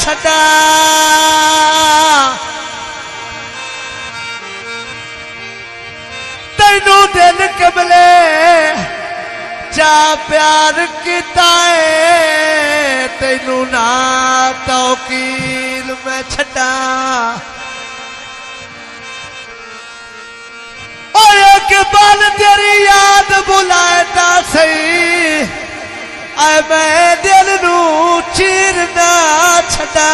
छड़ा तैनू दिल कमले चा प्यार किता है तैनू ना तौकील मैं छड़ा और एक बाल तेरी याद बुलाता सही आए मैं दिल नू चीरना छड़ा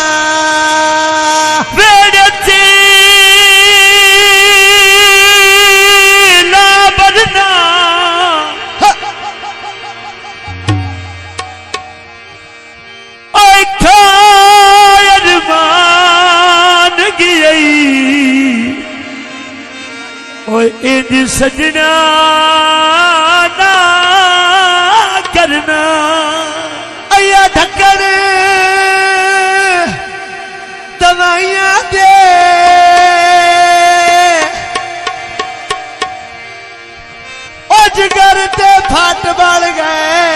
वेड़ती ना बदना अरमान गई इंज सजना ना करना अया ढक्कन दवाइयां दे ओ जिगर ते फट बढ़ गए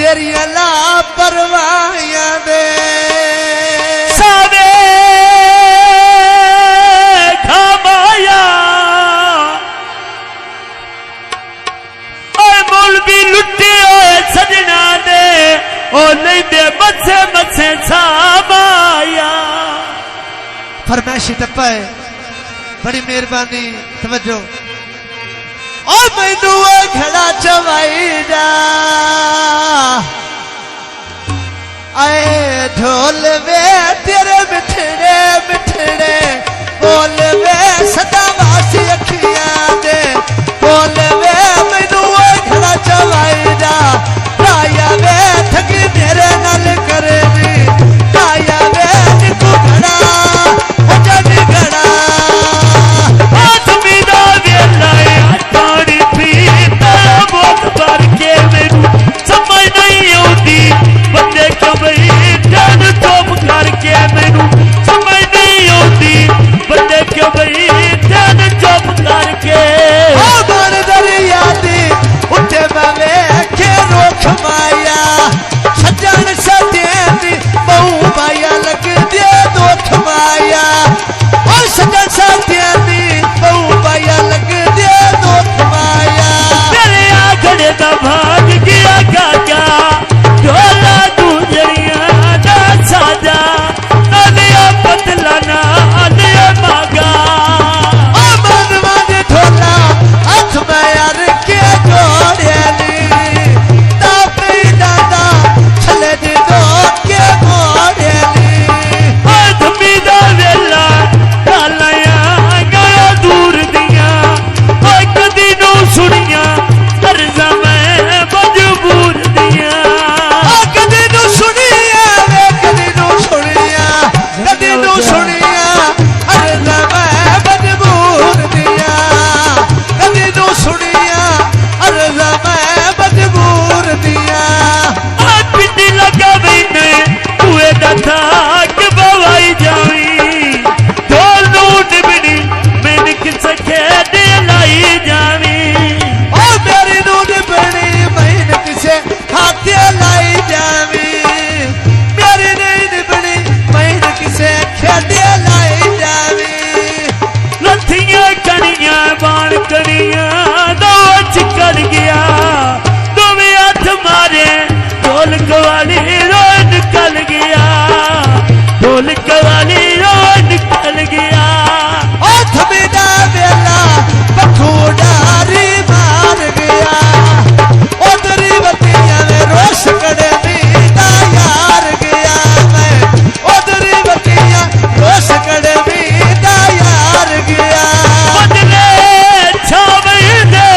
तेरिया लापरवाहियां दे सावे खामाया भी लुटे होए सजना दे ओ नहीं दे मथे मथे छामाया फरमाइशी टप्पा है बड़ी मेहरबानी तवज्जो ओ मैनू घड़ा चवाई जा आए ढोल वे तेरे मिठड़े मिठड़े बोल वे सदा वासी अखियां दे बोल वे मैनू घड़ा चवाई जा राया वे ठगी मेरे नाल करेगी राया वे निकू घड़ा ओ जानी घड़ा हाथ मिला वेला पानी पीता बहुत भर के मैनू समझ नहीं आती बंदे क्यों भाई ध्यान चुप करके मैनू समझ नहीं आती बंदे क्यों भाई ध्यान चुप करके दरिया दी उठे बावे के रोक माया सजन सजेंदी बहु माया लग दे दोख माया और सजन सजेंदी बहु माया लग दे दोख माया तेरे आंगने दा भाग गया गागा ढोला गुजरिया दा साजा नदिया पतला ना आलिया मागा ओ मनवा दे ढोला हाथ में यार के जोड़ेली तापी दादा छले दी दो के मोड़ेली धमी दा वेला गालिया गया दूर दिया कदी नू सुनिया अर्जा मैं मजबूर दिया कदी नू सुनिया वे कदी नू सुनिया कदी नू सुनिया अरे मैं मजबूर दिया कदी नू सुनिया अरे मैं मजबूर दिया पिंडी लगा मैंने कुए दा थाक बवाई जावी ढोल नू निबड़ी मैंने किसे खेदे लाई जावी ओ मेरी नू निबड़ी मैंने किसे हाथे लाई जावी मेरी नहीं निबड़ी मैंने किसे खेदे लाई जावी लथियां कनियां बाण कनियां दो चिकड़ गया दोवे हाथ मारे ढोल कवाली रो निकल गया ढोल कवाली रो निकल गया ओ थमीदा वेला पखूडारी मार गया उधरी बतिया में रोश कड़े मीदा यार गया मैं उधरी बतिया रोश कड़े मीदा यार गया बदले छावे दे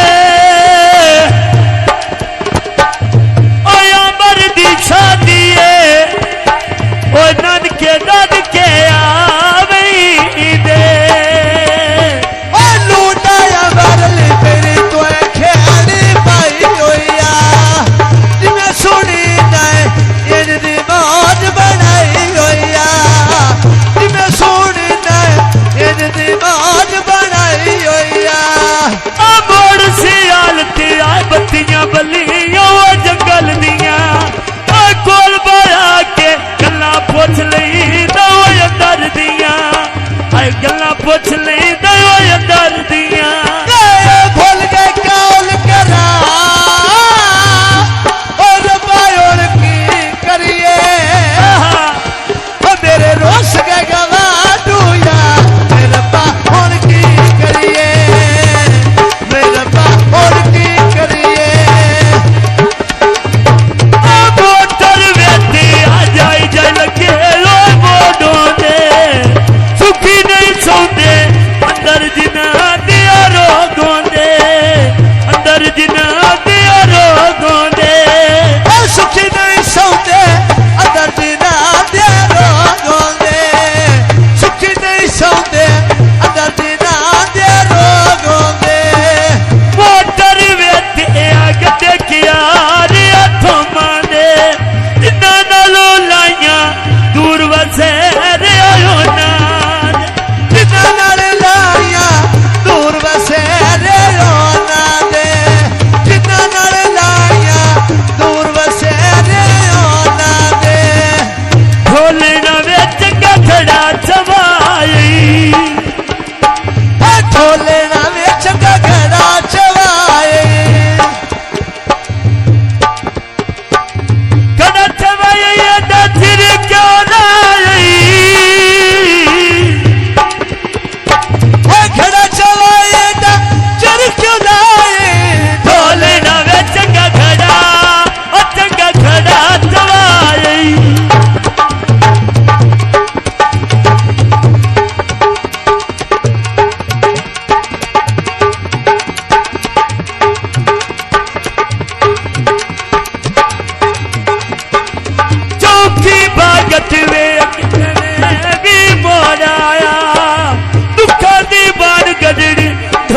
ओया मर दी शादी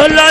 भला